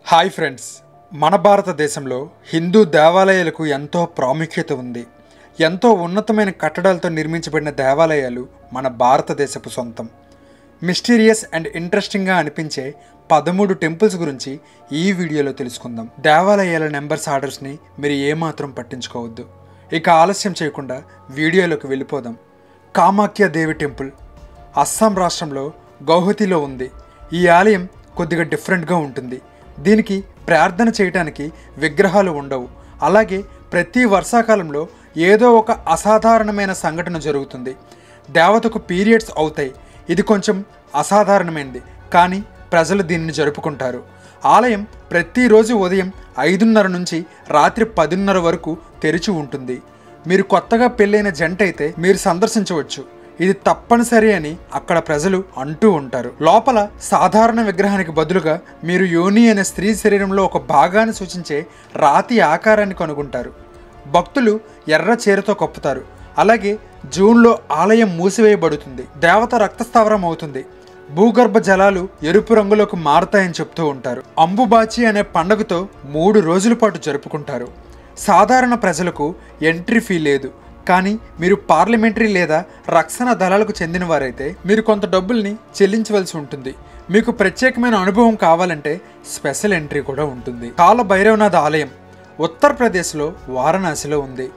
Hi friends, మన భారతదేశంలో హిందూ దేవాలయాలకు ఎంతో ప్రాముఖ్యత ఉంది. ఎంతో ఉన్నతమైన కట్టడాలతో నిర్మించబడిన దేవాలయాలు మన భారతదేశపు సొంతం. మిస్టీరియస్ అండ్ ఇంట్రెస్టింగ్గా అనిపించే 13 టెంపుల్స్ గురించి ఈ వీడియోలో తెలుసుకుందాం. దేవాలయాల నెంబర్స్ ఆర్డర్స్ని మీరు ఏమాత్రం పట్టించుకోవద్దు. ఇక ఆలస్యం చేయకుండా వీడియోలోకి వెళ్ళిపోదాం. కామాఖ్య దేవి టెంపుల్ అస్సాం రాష్ట్రంలో గౌహతిలో ఉంది. ఈ ఆలయం కొద్దిగా డిఫరెంట్గా ఉంటుంది. దీనికి ప్రార్థన చేయడానికి విగ్రహాలు ఉండవు. అలాగే ప్రతి వర్షాకాలంలో ఏదో ఒక అసాధారణమైన సంఘటన జరుగుతుంది. దేవతకు పీరియడ్స్ అవుతాయి. ఇది కొంచెం అసాధారణమైనది, కానీ ప్రజలు దీనిని జరుపుకుంటారు. ఆలయం ప్రతిరోజు ఉదయం 5:30 నుంచి రాత్రి 10:30 వరకు తెరిచి ఉంటుంది. మీరు కొత్తగా పెళ్ళైన జంట అయితే మీరు సందర్శించవచ్చు. ఇది తప్పనిసరి అని అక్కడ ప్రజలు అంటూ ఉంటారు. లోపల సాధారణ విగ్రహానికి బదులుగా మీరు యోని అనే స్త్రీ శరీరంలో ఒక భాగాన్ని సూచించే రాతి ఆకారాన్ని కనుగొంటారు. భక్తులు ఎర్ర చీరతో కప్పుతారు. అలాగే జూన్లో ఆలయం మూసివేయబడుతుంది. దేవత రక్తస్థావరం అవుతుంది. భూగర్భ జలాలు ఎరుపు రంగులోకి మారుతాయని చెప్తూ ఉంటారు. అంబుబాచి అనే పండుగతో 3 రోజుల పాటు జరుపుకుంటారు. సాధారణ ప్రజలకు ఎంట్రీ ఫీ లేదు, కానీ మీరు పార్లమెంటరీ లేదా రక్షణ దళాలకు చెందిన వారైతే మీరు కొంత డబ్బుల్ని చెల్లించవలసి ఉంటుంది. మీకు ప్రత్యేకమైన అనుభవం కావాలంటే స్పెషల్ ఎంట్రీ కూడా ఉంటుంది. కాల భైరవనాథ్ ఆలయం ఉత్తరప్రదేశ్లో వారణాసిలో ఉంది.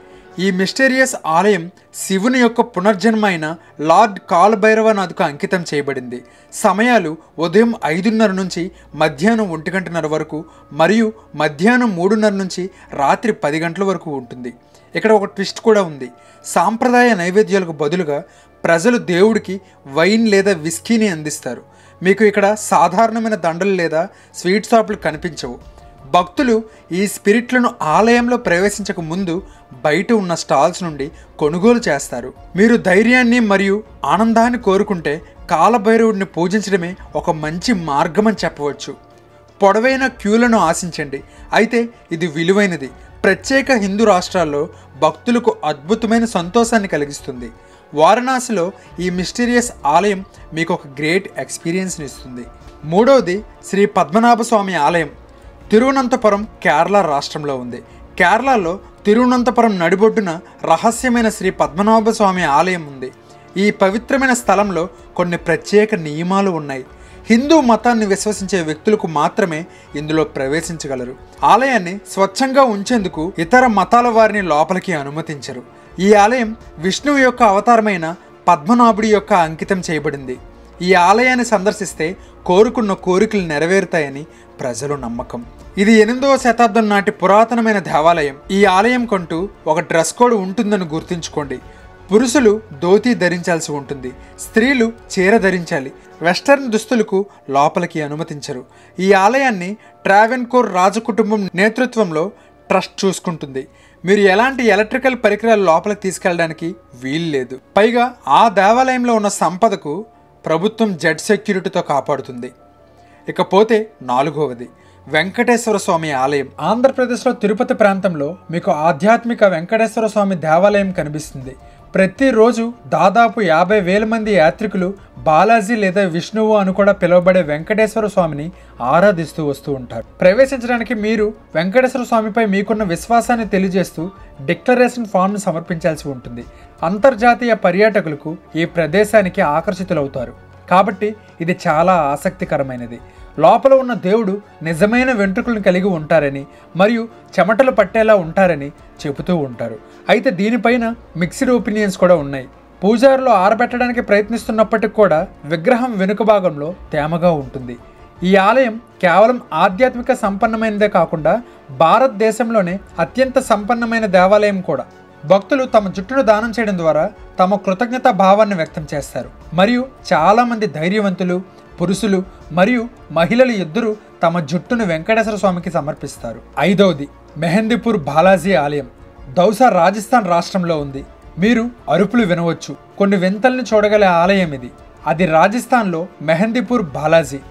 ఈ మిస్టీరియస్ ఆలయం శివుని యొక్క పునర్జన్మ అయిన లార్డ్ కాల భైరవనాథ్కు అంకితం చేయబడింది. సమయాలు ఉదయం 5:30 నుంచి మధ్యాహ్నం 1:30 వరకు మరియు మధ్యాహ్నం 3:30 నుంచి రాత్రి 10 గంటల వరకు ఉంటుంది. ఇక్కడ ఒక ట్విస్ట్ కూడా ఉంది. సాంప్రదాయ నైవేద్యాలకు బదులుగా ప్రజలు దేవుడికి వైన్ లేదా విస్కీని అందిస్తారు. మీకు ఇక్కడ సాధారణమైన దండలు లేదా స్వీట్ షాపులు కనిపించవు. భక్తులు ఈ స్పిరిట్లను ఆలయంలో ప్రవేశించక ముందు బయట ఉన్న స్టాల్స్ నుండి కొనుగోలు చేస్తారు. మీరు ధైర్యాన్ని మరియు ఆనందాన్ని కోరుకుంటే కాలభైరవుడిని పూజించడమే ఒక మంచి మార్గమని చెప్పవచ్చు. పొడవైన క్యూలను ఆశించండి, అయితే ఇది విలువైనది. ప్రత్యేక హిందూ రాష్ట్రాల్లో భక్తులకు అద్భుతమైన సంతోషాన్ని కలిగిస్తుంది. వారణాసిలో ఈ మిస్టీరియస్ ఆలయం మీకు ఒక గ్రేట్ ఎక్స్పీరియన్స్ని ఇస్తుంది. మూడవది శ్రీ పద్మనాభ స్వామి ఆలయం తిరువనంతపురం, కేరళ రాష్ట్రంలో ఉంది. కేరళలో తిరువనంతపురం నడిబొడ్డున రహస్యమైన శ్రీ పద్మనాభ స్వామి ఆలయం ఉంది. ఈ పవిత్రమైన స్థలంలో కొన్ని ప్రత్యేక నియమాలు ఉన్నాయి. హిందూ మతాన్ని విశ్వసించే వ్యక్తులకు మాత్రమే ఇందులో ప్రవేశించగలరు. ఆలయాన్ని స్వచ్ఛంగా ఉంచేందుకు ఇతర మతాల వారిని లోపలికి అనుమతించరు. ఈ ఆలయం విష్ణువు యొక్క అవతారమైన పద్మనాభుడి యొక్క అంకితం చేయబడింది. ఈ ఆలయాన్ని సందర్శిస్తే కోరుకున్న కోరికలు నెరవేరుతాయని ప్రజల నమ్మకం. ఇది 8వ శతాబ్దం నాటి పురాతనమైన దేవాలయం. ఈ ఆలయం కంటూ ఒక డ్రెస్ కోడ్ ఉంటుందని గుర్తుంచుకోండి. పురుషులు ధోతీ ధరించాల్సి ఉంటుంది. స్త్రీలు చీర ధరించాలి. వెస్టర్న్ దుస్తులకు లోపలికి అనుమతించరు. ఈ ఆలయాన్ని ట్రావెన్కోర్ రాజకుటుంబం నేతృత్వంలో ట్రస్ట్ చూసుకుంటుంది. మీరు ఎలాంటి ఎలక్ట్రికల్ పరికరాలు లోపలికి తీసుకెళ్ళడానికి వీలు లేదు. పైగా ఆ దేవాలయంలో ఉన్న సంపదకు ప్రభుత్వం జెడ్ సెక్యూరిటీతో కాపాడుతుంది. ఇకపోతే 4వది వెంకటేశ్వర స్వామి ఆలయం. ఆంధ్రప్రదేశ్లో తిరుపతి ప్రాంతంలో మీకు ఆధ్యాత్మిక వెంకటేశ్వర స్వామి దేవాలయం కనిపిస్తుంది. ప్రతిరోజు దాదాపు 50,000 మంది యాత్రికులు బాలాజీ లేదా విష్ణువు అని కూడా పిలువబడే వెంకటేశ్వర స్వామిని ఆరాధిస్తూ వస్తూ ఉంటారు. ప్రవేశించడానికి మీరు వెంకటేశ్వర స్వామిపై మీకున్న విశ్వాసాన్ని తెలియజేస్తూ డిక్లరేషన్ ఫామ్ను సమర్పించాల్సి ఉంటుంది. అంతర్జాతీయ పర్యాటకులకు ఈ ప్రదేశానికి ఆకర్షితులవుతారు. కాబట్టి ఇది చాలా ఆసక్తికరమైనది. లోపల ఉన్న దేవుడు నిజమైన వెంట్రుకలను కలిగి ఉంటారని మరియు చెమటలు పట్టేలా ఉంటారని చెబుతూ ఉంటారు. అయితే దీనిపైన మిక్స్డ్ ఒపీనియన్స్ కూడా ఉన్నాయి. పూజారులు ఆరబెట్టడానికి ప్రయత్నిస్తున్నప్పటికీ కూడా విగ్రహం వెనుక భాగంలో తేమగా ఉంటుంది. ఈ ఆలయం కేవలం ఆధ్యాత్మిక సంపన్నమైనదే కాకుండా భారతదేశంలోనే అత్యంత సంపన్నమైన దేవాలయం కూడా. భక్తులు తమ జుట్టును దానం చేయడం ద్వారా తమ కృతజ్ఞత భావాన్ని వ్యక్తం చేస్తారు. మరియు చాలామంది ధైర్యవంతులు పురుషులు మరియు మహిళలు ఇద్దరూ తమ జుట్టును వెంకటేశ్వర స్వామికి సమర్పిస్తారు. 5వది మెహందీపూర్ బాలాజీ ఆలయం దౌసా, రాజస్థాన్ రాష్ట్రంలో ఉంది. మీరు అరుపులు వినవచ్చు. కొన్ని వింతల్ని చూడగల ఆలయం ఇది. అది రాజస్థాన్లో మెహందీపూర్ బాలాజీ.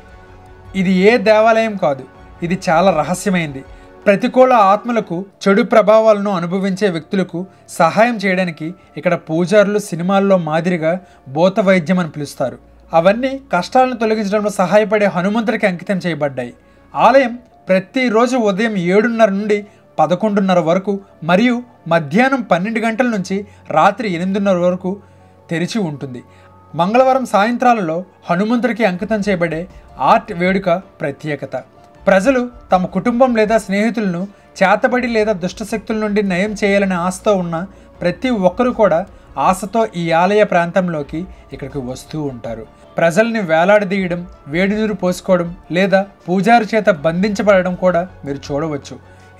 ఇది ఏ దేవాలయం కాదు, ఇది చాలా రహస్యమైంది. ప్రతికూల ఆత్మలకు, చెడు ప్రభావాలను అనుభవించే వ్యక్తులకు సహాయం చేయడానికి ఇక్కడ పూజారులు సినిమాల్లో మాదిరిగా భూత వైద్యం అని పిలుస్తారు. అవన్నీ కష్టాలను తొలగించడంలో సహాయపడే హనుమంతుడికి అంకితం చేయబడ్డాయి. ఆలయం ప్రతిరోజు ఉదయం 7:30 నుండి 11:30 వరకు మరియు మధ్యాహ్నం 12 గంటల నుంచి రాత్రి 8:30 వరకు తెరిచి ఉంటుంది. మంగళవారం సాయంత్రాలలో హనుమంతుడికి అంకితం చేయబడే ఆర్ట్ వేడుక ప్రత్యేకత. ప్రజలు తమ కుటుంబం లేదా స్నేహితులను చేతబడి లేదా దుష్టశక్తుల నుండి నయం చేయాలనే ఆశతో ఉన్న ప్రతి ఒక్కరూ కూడా ఆశతో ఈ ఆలయ ప్రాంతంలోకి ఇక్కడికి వస్తూ ఉంటారు. ప్రజల్ని వేలాడదీయడం, వేడి నీరు పోసుకోవడం లేదా పూజారి చేత బంధించబడడం కూడా మీరు చూడవచ్చు.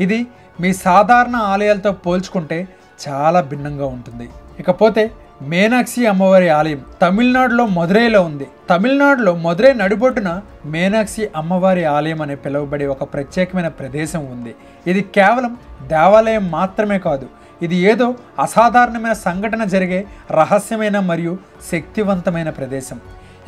ఇది మీ సాధారణ ఆలయాలతో పోల్చుకుంటే చాలా భిన్నంగా ఉంటుంది. ఇకపోతే మీనాక్షి అమ్మవారి ఆలయం తమిళనాడులో మదురైలో ఉంది. తమిళనాడులో మదురై నడిబొడ్డున మీనాక్షి అమ్మవారి ఆలయం అని పిలువబడే ఒక ప్రత్యేకమైన ప్రదేశం ఉంది. ఇది కేవలం దేవాలయం మాత్రమే కాదు, ఇది ఏదో అసాధారణమైన సంఘటన జరిగే రహస్యమైన మరియు శక్తివంతమైన ప్రదేశం.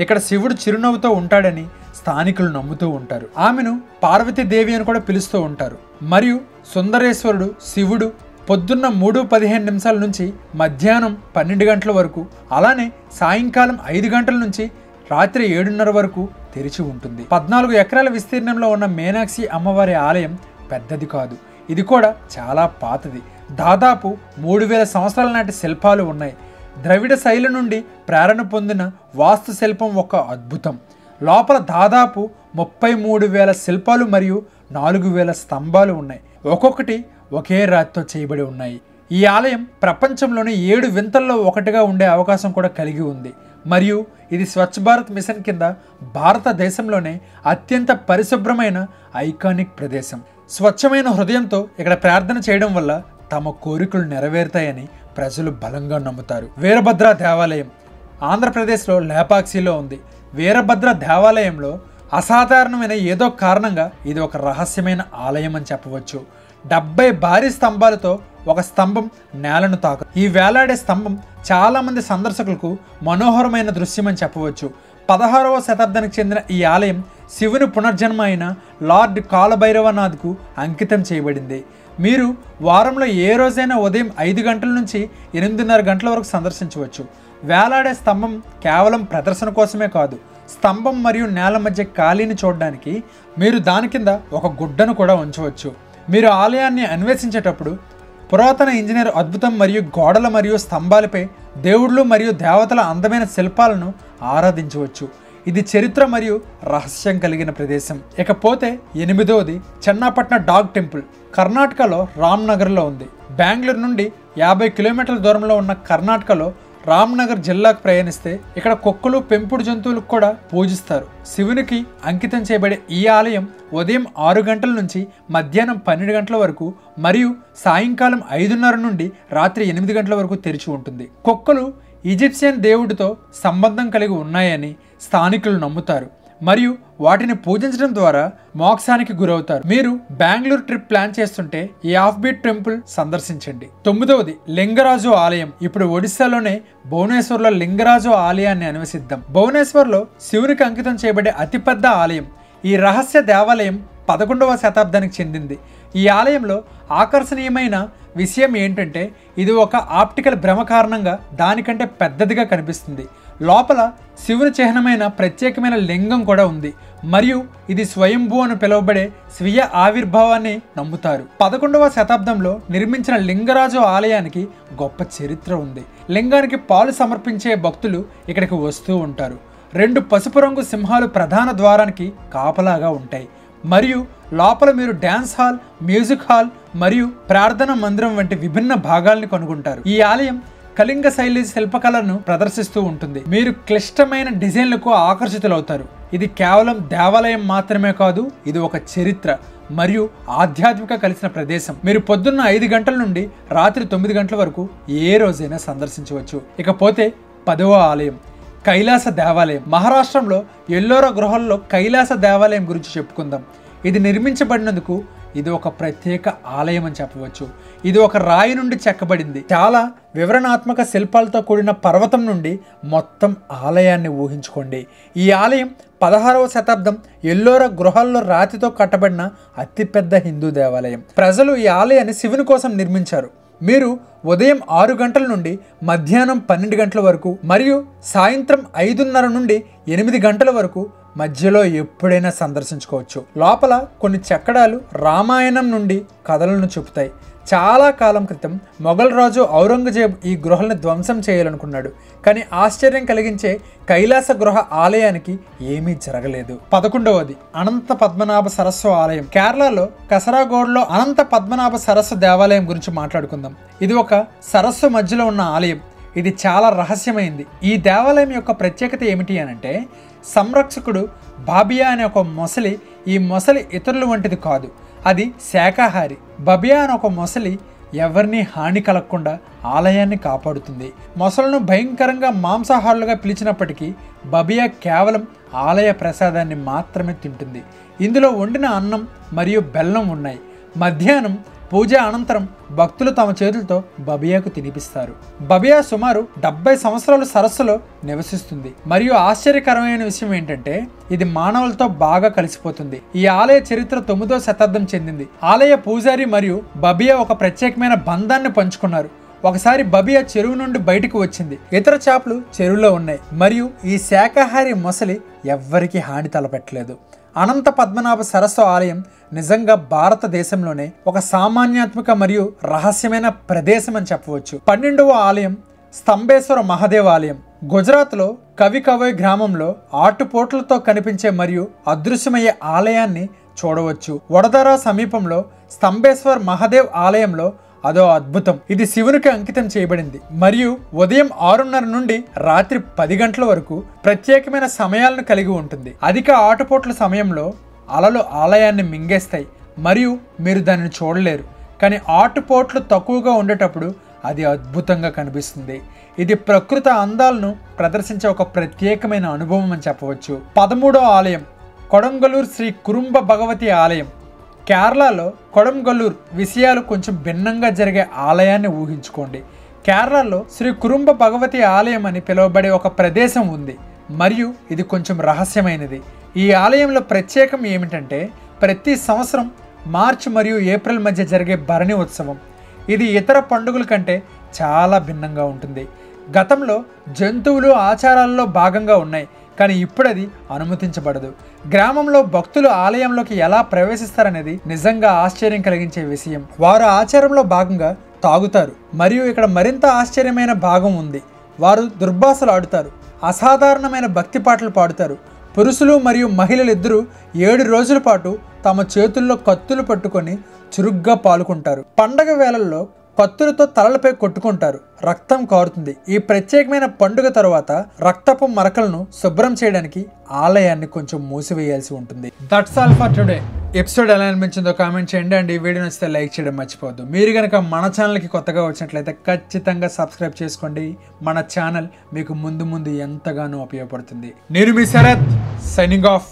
ఇక్కడ శివుడు చిరునవ్వుతో ఉంటాడని స్థానికులు నమ్ముతూ ఉంటారు. ఆమెను పార్వతీదేవి అని కూడా పిలుస్తూ ఉంటారు. మరియు సుందరేశ్వరుడు శివుడు పొద్దున్న 3:15 నుంచి మధ్యాహ్నం 12 గంటల వరకు, అలానే సాయంకాలం 5 గంటల నుంచి రాత్రి 7:30 వరకు తెరిచి ఉంటుంది. 14 ఎకరాల విస్తీర్ణంలో ఉన్న మీనాక్షి అమ్మవారి ఆలయం పెద్దది కాదు, ఇది కూడా చాలా పాతది. దాదాపు 3000 సంవత్సరాల నాటి శిల్పాలు ఉన్నాయి. ద్రవిడ శైలి నుండి ప్రేరణ పొందిన వాస్తు శిల్పం ఒక అద్భుతం. లోపల దాదాపు 33,000 శిల్పాలు మరియు 4,000 స్తంభాలు ఉన్నాయి. ఒక్కొక్కటి ఒకే రాతితో చేయబడి ఉన్నాయి. ఈ ఆలయం ప్రపంచంలోని 7 వింతల్లో ఒకటిగా ఉండే అవకాశం కూడా కలిగి ఉంది. మరియు ఇది స్వచ్ఛ భారత్ మిషన్ కింద భారతదేశంలోనే అత్యంత పరిశుభ్రమైన ఐకానిక్ ప్రదేశం. స్వచ్ఛమైన హృదయంతో ఇక్కడ ప్రార్థన చేయడం వల్ల తమ కోరికలు నెరవేరుతాయని ప్రజలు బలంగా నమ్ముతారు. వీరభద్ర దేవాలయం ఆంధ్రప్రదేశ్లో లేపాక్షిలో ఉంది. వీరభద్ర దేవాలయంలో అసాధారణమైన ఏదో కారణంగా ఇది ఒక రహస్యమైన ఆలయం అని చెప్పవచ్చు. 70 భారీ స్తంభాలతో ఒక స్తంభం నేలను తాకు. ఈ వేలాడే స్తంభం చాలామంది సందర్శకులకు మనోహరమైన దృశ్యం అని చెప్పవచ్చు. 16వ శతాబ్దానికి చెందిన ఈ ఆలయం శివుని పునర్జన్మ అయిన లార్డ్ కాలభైరవనాథ్కు అంకితం చేయబడింది. మీరు వారంలో ఏ రోజైనా ఉదయం 5 గంటల నుంచి 8:30 గంటల వరకు సందర్శించవచ్చు. వేలాడే స్తంభం కేవలం ప్రదర్శన కోసమే కాదు, స్తంభం మరియు నేల మధ్య ఖాళీని చూడడానికి మీరు దాని కింద ఒక గుడ్డను కూడా ఉంచవచ్చు. మీరు ఆలయాన్ని అన్వేషించేటప్పుడు పురాతన ఇంజనీర్ అద్భుతం మరియు గోడల మరియు స్తంభాలపై దేవుళ్ళు మరియు దేవతల అందమైన శిల్పాలను ఆరాధించవచ్చు. ఇది చరిత్ర మరియు రహస్యం కలిగిన ప్రదేశం. ఇకపోతే 8వది చెన్నాపట్న డాగ్ టెంపుల్ కర్ణాటకలో రామ్నగర్లో ఉంది. బెంగళూరు నుండి 50 కిలోమీటర్ల దూరంలో ఉన్న కర్ణాటకలో రామ్నగర్ జిల్లాకు ప్రయాణిస్తే ఇక్కడ కుక్కలు, పెంపుడు జంతువులకు కూడా పూజిస్తారు. శివునికి అంకితం చేయబడే ఈ ఆలయం ఉదయం 6 గంటల నుంచి మధ్యాహ్నం 12 గంటల వరకు మరియు సాయంకాలం 5:30 నుండి రాత్రి 8 గంటల వరకు తెరిచి ఉంటుంది. కుక్కలు ఈజిప్షియన్ దేవుడితో సంబంధం కలిగి ఉన్నాయని స్థానికులు నమ్ముతారు మరియు వాటిని పూజించడం ద్వారా మోక్షానికి గురవుతారు. మీరు బెంగళూరు ట్రిప్ ప్లాన్ చేస్తుంటే ఈ ఆఫ్ బీట్ టెంపుల్ సందర్శించండి. 9వది లింగరాజు ఆలయం. ఇప్పుడు ఒడిశాలోనే భువనేశ్వర్లో లింగరాజు ఆలయాన్ని అన్వేషిద్దాం. భువనేశ్వర్లో శివునికి అంకితం చేయబడే అతిపెద్ద ఆలయం. ఈ రహస్య దేవాలయం 11వ శతాబ్దానికి చెందింది. ఈ ఆలయంలో ఆకర్షణీయమైన విషయం ఏంటంటే ఇది ఒక ఆప్టికల్ భ్రమ కారణంగా దానికంటే పెద్దదిగా కనిపిస్తుంది. లోపల శివుని చిహ్నమైన ప్రత్యేకమైన లింగం కూడా ఉంది మరియు ఇది స్వయంభూ అని పిలువబడే స్వీయ ఆవిర్భావాన్ని నమ్ముతారు. 11వ శతాబ్దంలో నిర్మించిన లింగరాజు ఆలయానికి గొప్ప చరిత్ర ఉంది. లింగానికి పాలు సమర్పించే భక్తులు ఇక్కడికి వస్తూ ఉంటారు. 2 పసుపు రంగు సింహాలు ప్రధాన ద్వారానికి కాపలాగా ఉంటాయి మరియు లోపల మీరు డ్యాన్స్ హాల్, మ్యూజిక్ హాల్ మరియు ప్రార్థన మందిరం వంటి విభిన్న భాగాల్ని కనుగొంటారు. ఈ ఆలయం కళింగ శైలి శిల్పకళను ప్రదర్శిస్తూ ఉంటుంది. మీరు క్లిష్టమైన డిజైన్లకు ఆకర్షితులవుతారు. ఇది కేవలం దేవాలయం మాత్రమే కాదు, ఇది ఒక చరిత్ర మరియు ఆధ్యాత్మిక కలిసిన ప్రదేశం. మీరు పొద్దున్న 5 గంటల నుండి రాత్రి 9 గంటల వరకు ఏ రోజైనా సందర్శించవచ్చు. ఇకపోతే 10వ ఆలయం కైలాస దేవాలయం. మహారాష్ట్రంలో ఎల్లోరా గృహల్లో కైలాస దేవాలయం గురించి చెప్పుకుందాం. ఇది నిర్మించబడినందుకు ఇది ఒక ప్రత్యేక ఆలయం అని చెప్పవచ్చు. ఇది ఒక రాయి నుండి చెక్కబడింది. చాలా వివరణాత్మక శిల్పాలతో కూడిన పర్వతం నుండి మొత్తం ఆలయాన్ని ఊహించుకోండి. ఈ ఆలయం 16వ శతాబ్దం ఎల్లోరా గృహాల్లో రాతితో కట్టబడిన అతిపెద్ద హిందూ దేవాలయం. ప్రజలు ఈ ఆలయాన్ని శివుని కోసం నిర్మించారు. మీరు ఉదయం 6 గంటల నుండి మధ్యాహ్నం 12 గంటల వరకు మరియు సాయంత్రం 5:30 నుండి 8 గంటల వరకు మధ్యలో ఎప్పుడైనా సందర్శించుకోవచ్చు. లోపల కొన్ని చెక్కడాలు రామాయణం నుండి కథలను చెబుతాయి. చాలా కాలం క్రితం మొఘల్ రాజు ఔరంగజేబ్ ఈ గృహలను ధ్వంసం చేయాలనుకున్నాడు. కానీ ఆశ్చర్యం కలిగించే కైలాస గృహ ఆలయానికి ఏమీ జరగలేదు. 11వది అనంత పద్మనాభ సరస్సు ఆలయం. కేరళలో కసరాగోడ్లో అనంత పద్మనాభ సరస్సు దేవాలయం గురించి మాట్లాడుకుందాం. ఇది ఒక సరస్సు మధ్యలో ఉన్న ఆలయం. ఇది చాలా రహస్యమైంది. ఈ దేవాలయం యొక్క ప్రత్యేకత ఏమిటి అనంటే, సంరక్షకుడు బాబియా అనే ఒక మొసలి. ఈ మొసలి ఇతరుల వంటిది కాదు, అది శాకాహారి. బబియా అనే ఒక మొసలి ఎవరిని హాని కలగకుండా ఆలయాన్ని కాపాడుతుంది. మొసలను భయంకరంగా మాంసాహారులుగా పిలిచినప్పటికీ బబియా కేవలం ఆలయ ప్రసాదాన్ని మాత్రమే తింటుంది. ఇందులో వండిన అన్నం మరియు బెల్లం ఉన్నాయి. మధ్యాహ్నం పూజ అనంతరం భక్తులు తమ చేతులతో బబియాకు తినిపిస్తారు. బబియా సుమారు 70 సంవత్సరాలు సరస్సులో నివసిస్తుంది. మరియు ఆశ్చర్యకరమైన విషయం ఏంటంటే, ఇది మానవులతో బాగా కలిసిపోతుంది. ఈ ఆలయ చరిత్ర 9వ శతాబ్దం చెందింది. ఆలయ పూజారి మరియు బబియా ఒక ప్రత్యేకమైన బంధాన్ని పంచుకున్నారు. ఒకసారి బబియా చెరువు నుండి బయటకు వచ్చింది. ఇతర చేపలు చెరువులో ఉన్నాయి మరియు ఈ శాకాహారి మొసలి ఎవ్వరికీ హాని తలపెట్టలేదు. అనంత పద్మనాభ సరస్సు ఆలయం నిజంగా భారతదేశంలోనే ఒక సామాన్యాత్మక మరియు రహస్యమైన ప్రదేశం అని చెప్పవచ్చు. 12వ ఆలయం స్తంభేశ్వర మహాదేవ్ ఆలయం. గుజరాత్లో కవికవోయ్ గ్రామంలో ఆటుపోట్లతో కనిపించే మరియు అదృశ్యమయ్యే ఆలయాన్ని చూడవచ్చు. వడోదరా సమీపంలో స్తంభేశ్వర్ మహాదేవ్ ఆలయంలో అదో అద్భుతం. ఇది శివునికి అంకితం చేయబడింది మరియు ఉదయం 6:30 నుండి రాత్రి 10 గంటల వరకు ప్రత్యేకమైన సమయాలను కలిగి ఉంటుంది. అధిక ఆటుపోట్ల సమయంలో అలలు ఆలయాన్ని మింగేస్తాయి మరియు మీరు దానిని చూడలేరు. కానీ ఆటుపోట్లు తక్కువగా ఉండేటప్పుడు అది అద్భుతంగా కనిపిస్తుంది. ఇది ప్రకృతి అందాలను ప్రదర్శించే ఒక ప్రత్యేకమైన అనుభవం అని చెప్పవచ్చు. 13వ ఆలయం కొడంగలూరు శ్రీ కురుంబ భగవతి ఆలయం. కేరళలో కొడంగల్లూరు విషయాలు కొంచెం భిన్నంగా జరిగే ఆలయాన్ని ఊహించుకోండి. కేరళలో శ్రీ కురుంబ భగవతి ఆలయం అని పిలువబడే ఒక ప్రదేశం ఉంది మరియు ఇది కొంచెం రహస్యమైనది. ఈ ఆలయంలో ప్రత్యేకం ఏమిటంటే, ప్రతి సంవత్సరం మార్చి మరియు ఏప్రిల్ మధ్య జరిగే భరణి ఉత్సవం. ఇది ఇతర పండుగల కంటే చాలా భిన్నంగా ఉంటుంది. గతంలో జంతువులు ఆచారాల్లో భాగంగా ఉన్నాయి, కానీ ఇప్పుడు అది అనుమతించబడదు. గ్రామంలో భక్తులు ఆలయంలోకి ఎలా ప్రవేశిస్తారనేది నిజంగా ఆశ్చర్యం కలిగించే విషయం. వారు ఆచారంలో భాగంగా తాగుతారు మరియు ఇక్కడ మరింత ఆశ్చర్యమైన భాగం ఉంది. వారు దుర్భాషలు ఆడుతారు, అసాధారణమైన భక్తి పాటలు పాడుతారు. పురుషులు మరియు మహిళలు ఇద్దరూ 7 రోజుల పాటు తమ చేతుల్లో కత్తులు పట్టుకొని చురుగ్గా పాల్గొంటారు. పండగ వేళల్లో కత్తులతో తలలపై కొట్టుకుంటారు, రక్తం కారుతుంది. ఈ ప్రత్యేకమైన పండుగ తరువాత రక్తపు మరకలను శుభ్రం చేయడానికి ఆలయాన్ని కొంచెం మూసివేయాల్సి ఉంటుంది. That's all for today. Episode ఎలా అనిపించిందో కామెంట్ చేయండి అండ్ ఈ వీడియో నచ్చితే లైక్ చేయడం మర్చిపోవద్దు. మీరు కనుక మన ఛానల్కి కొత్తగా వచ్చినట్లయితే ఖచ్చితంగా సబ్స్క్రైబ్ చేసుకోండి. మన ఛానల్ మీకు ముందు ఎంతగానో ఉపయోగపడుతుంది. నేను మీ శరత్, సైనింగ్ ఆఫ్.